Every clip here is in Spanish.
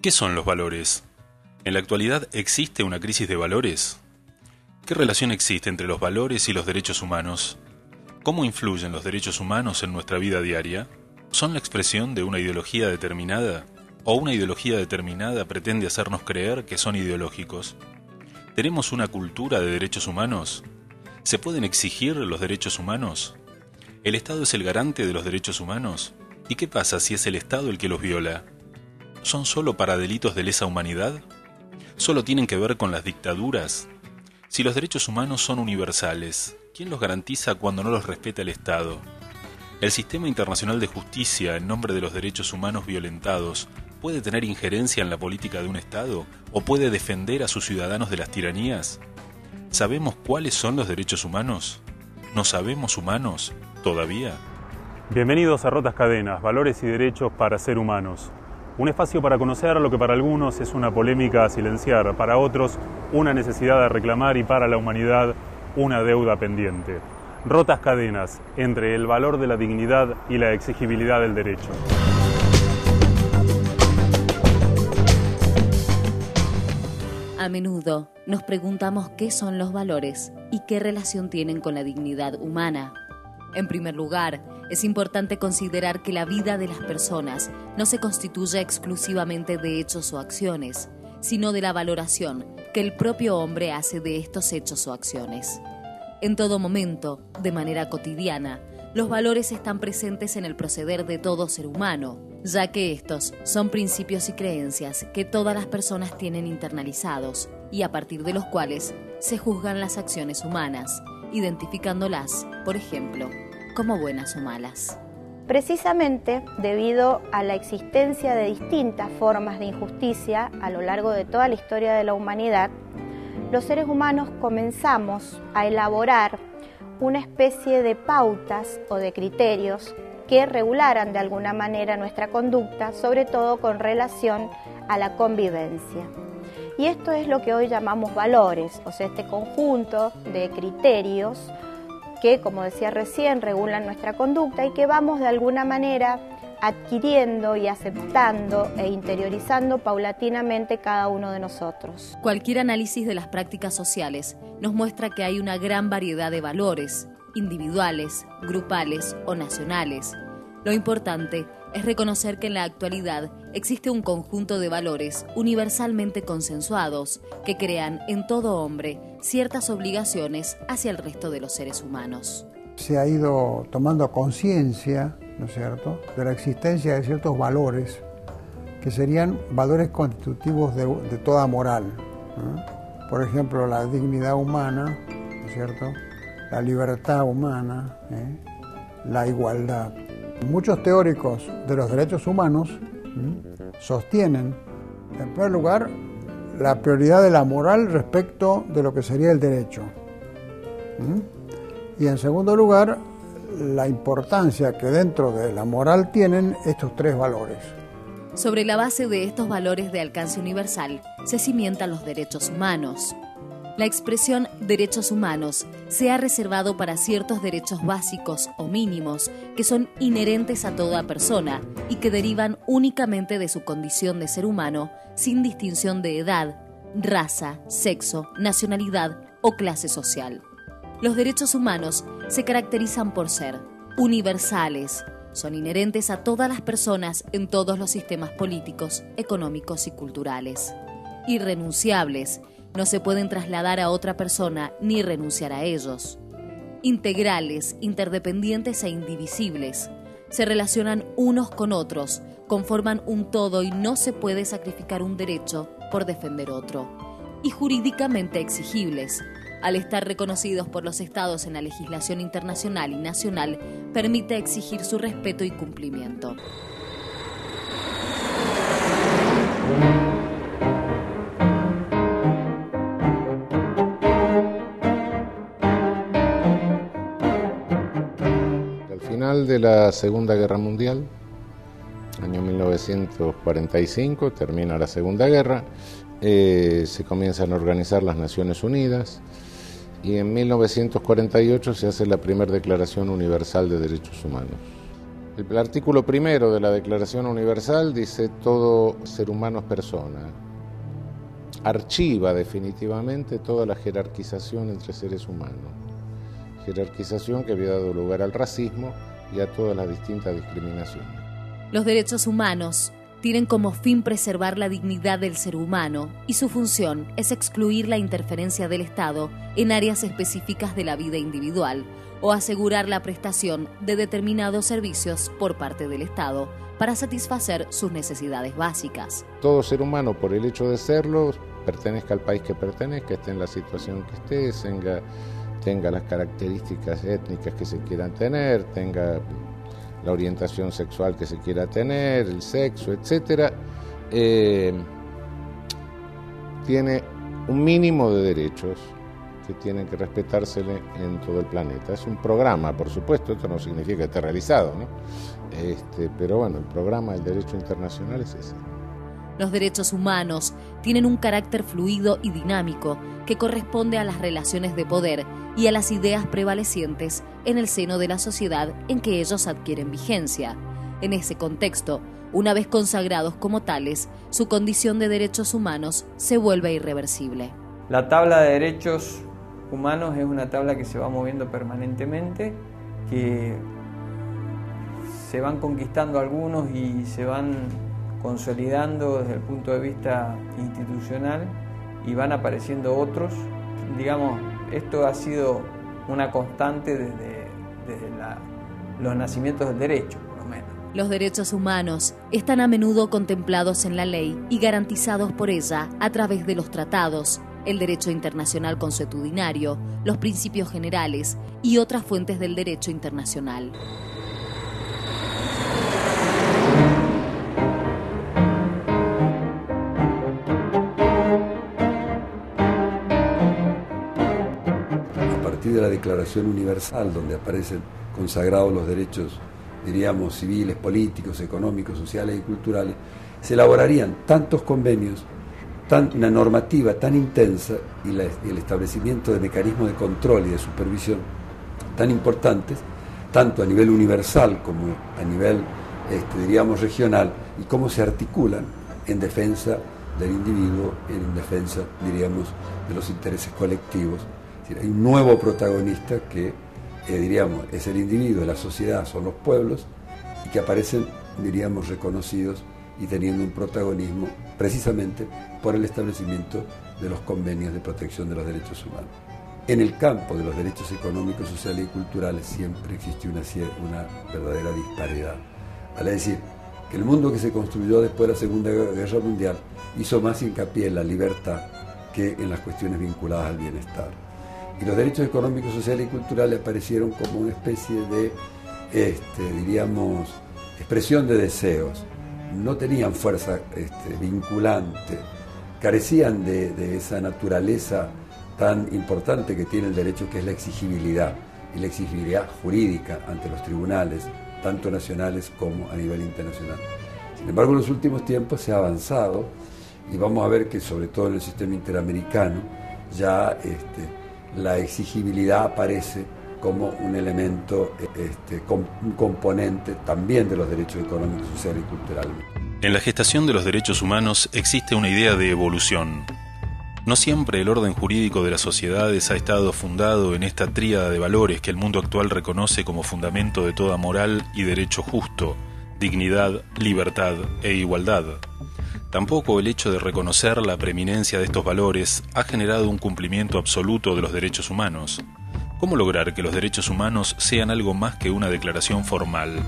¿Qué son los valores? ¿En la actualidad existe una crisis de valores? ¿Qué relación existe entre los valores y los derechos humanos? ¿Cómo influyen los derechos humanos en nuestra vida diaria? ¿Son la expresión de una ideología determinada? ¿O una ideología determinada pretende hacernos creer que son ideológicos? ¿Tenemos una cultura de derechos humanos? ¿Se pueden exigir los derechos humanos? ¿El Estado es el garante de los derechos humanos? ¿Y qué pasa si es el Estado el que los viola? ¿Son solo para delitos de lesa humanidad? ¿Solo tienen que ver con las dictaduras? Si los derechos humanos son universales, ¿quién los garantiza cuando no los respeta el Estado? ¿El sistema internacional de justicia, en nombre de los derechos humanos violentados, puede tener injerencia en la política de un Estado o puede defender a sus ciudadanos de las tiranías? ¿Sabemos cuáles son los derechos humanos? ¿No sabemos humanos todavía? Bienvenidos a Rotas Cadenas, valores y derechos para ser humanos. Un espacio para conocer lo que para algunos es una polémica a silenciar, para otros una necesidad de reclamar y para la humanidad una deuda pendiente. Rotas cadenas entre el valor de la dignidad y la exigibilidad del derecho. A menudo nos preguntamos qué son los valores y qué relación tienen con la dignidad humana. En primer lugar, es importante considerar que la vida de las personas no se constituye exclusivamente de hechos o acciones, sino de la valoración que el propio hombre hace de estos hechos o acciones. En todo momento, de manera cotidiana, los valores están presentes en el proceder de todo ser humano, ya que estos son principios y creencias que todas las personas tienen internalizados y a partir de los cuales se juzgan las acciones humanas, identificándolas, por ejemplo, como buenas o malas. Precisamente debido a la existencia de distintas formas de injusticia a lo largo de toda la historia de la humanidad, los seres humanos comenzamos a elaborar una especie de pautas o de criterios que regularan de alguna manera nuestra conducta, sobre todo con relación a la convivencia. Y esto es lo que hoy llamamos valores, o sea, este conjunto de criterios que, como decía recién, regulan nuestra conducta y que vamos de alguna manera adquiriendo y aceptando e interiorizando paulatinamente cada uno de nosotros. Cualquier análisis de las prácticas sociales nos muestra que hay una gran variedad de valores, individuales, grupales o nacionales. Lo importante es reconocer que en la actualidad existe un conjunto de valores universalmente consensuados que crean en todo hombre ciertas obligaciones hacia el resto de los seres humanos. Se ha ido tomando conciencia, ¿no es cierto?, de la existencia de ciertos valores que serían valores constitutivos de toda moral, ¿no? Por ejemplo, la dignidad humana, ¿no es cierto?, la libertad humana, la igualdad. Muchos teóricos de los derechos humanos sostienen, en primer lugar, la prioridad de la moral respecto de lo que sería el derecho. Y en segundo lugar, la importancia que dentro de la moral tienen estos tres valores. Sobre la base de estos valores de alcance universal se cimientan los derechos humanos. La expresión derechos humanos se ha reservado para ciertos derechos básicos o mínimos que son inherentes a toda persona y que derivan únicamente de su condición de ser humano, sin distinción de edad, raza, sexo, nacionalidad o clase social. Los derechos humanos se caracterizan por ser universales, son inherentes a todas las personas en todos los sistemas políticos, económicos y culturales. Irrenunciables, no se pueden trasladar a otra persona ni renunciar a ellos. Integrales, interdependientes e indivisibles, se relacionan unos con otros, conforman un todo y no se puede sacrificar un derecho por defender otro. Y jurídicamente exigibles, al estar reconocidos por los estados en la legislación internacional y nacional, permite exigir su respeto y cumplimiento. Al final de la Segunda Guerra Mundial, año 1945, termina la Segunda Guerra, se comienzan a organizar las Naciones Unidas y en 1948 se hace la primera Declaración Universal de Derechos Humanos. El artículo primero de la Declaración Universal dice: todo ser humano es persona. Archiva definitivamente toda la jerarquización entre seres humanos, jerarquización que había dado lugar al racismo y a todas las distintas discriminaciones. Los derechos humanos tienen como fin preservar la dignidad del ser humano y su función es excluir la interferencia del Estado en áreas específicas de la vida individual o asegurar la prestación de determinados servicios por parte del Estado para satisfacer sus necesidades básicas. Todo ser humano, por el hecho de serlo, pertenezca al país que pertenezca, esté en la situación que esté, tenga las características étnicas que se quieran tener, tenga la orientación sexual que se quiera tener, el sexo, etc., tiene un mínimo de derechos que tienen que respetársele en todo el planeta. Es un programa, por supuesto, esto no significa que esté realizado, ¿no? Pero bueno, el programa del derecho internacional es ese. Los derechos humanos tienen un carácter fluido y dinámico que corresponde a las relaciones de poder y a las ideas prevalecientes en el seno de la sociedad en que ellos adquieren vigencia. En ese contexto, una vez consagrados como tales, su condición de derechos humanos se vuelve irreversible. La tabla de derechos humanos es una tabla que se va moviendo permanentemente, que se van conquistando algunos y se van consolidando desde el punto de vista institucional y van apareciendo otros. Digamos, esto ha sido una constante desde los nacimientos del derecho, por lo menos. Los derechos humanos están a menudo contemplados en la ley y garantizados por ella a través de los tratados, el derecho internacional consuetudinario, los principios generales y otras fuentes del derecho internacional. De la Declaración Universal, donde aparecen consagrados los derechos, diríamos, civiles, políticos, económicos, sociales y culturales, se elaborarían tantos convenios, una normativa tan intensa y el establecimiento de mecanismos de control y de supervisión tan importantes, tanto a nivel universal como a nivel, diríamos, regional, y cómo se articulan en defensa del individuo, en defensa, diríamos, de los intereses colectivos. Hay un nuevo protagonista que, diríamos, es el individuo, la sociedad, son los pueblos, y que aparecen, diríamos, reconocidos y teniendo un protagonismo precisamente por el establecimiento de los convenios de protección de los derechos humanos. En el campo de los derechos económicos, sociales y culturales siempre existió una verdadera disparidad. Vale decir, que el mundo que se construyó después de la Segunda Guerra Mundial hizo más hincapié en la libertad que en las cuestiones vinculadas al bienestar. Y los derechos económicos, sociales y culturales aparecieron como una especie de, diríamos, expresión de deseos. No tenían fuerza vinculante, carecían de esa naturaleza tan importante que tiene el derecho, que es la exigibilidad, y la exigibilidad jurídica ante los tribunales, tanto nacionales como a nivel internacional. Sin embargo, en los últimos tiempos se ha avanzado, y vamos a ver que sobre todo en el sistema interamericano ya la exigibilidad aparece como un elemento, un componente también de los derechos económicos, sociales y culturales. En la gestación de los derechos humanos existe una idea de evolución. No siempre el orden jurídico de las sociedades ha estado fundado en esta tríada de valores que el mundo actual reconoce como fundamento de toda moral y derecho justo, dignidad, libertad e igualdad. Tampoco el hecho de reconocer la preeminencia de estos valores ha generado un cumplimiento absoluto de los derechos humanos. ¿Cómo lograr que los derechos humanos sean algo más que una declaración formal?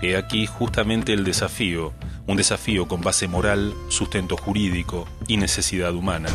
He aquí justamente el desafío, un desafío con base moral, sustento jurídico y necesidad humana.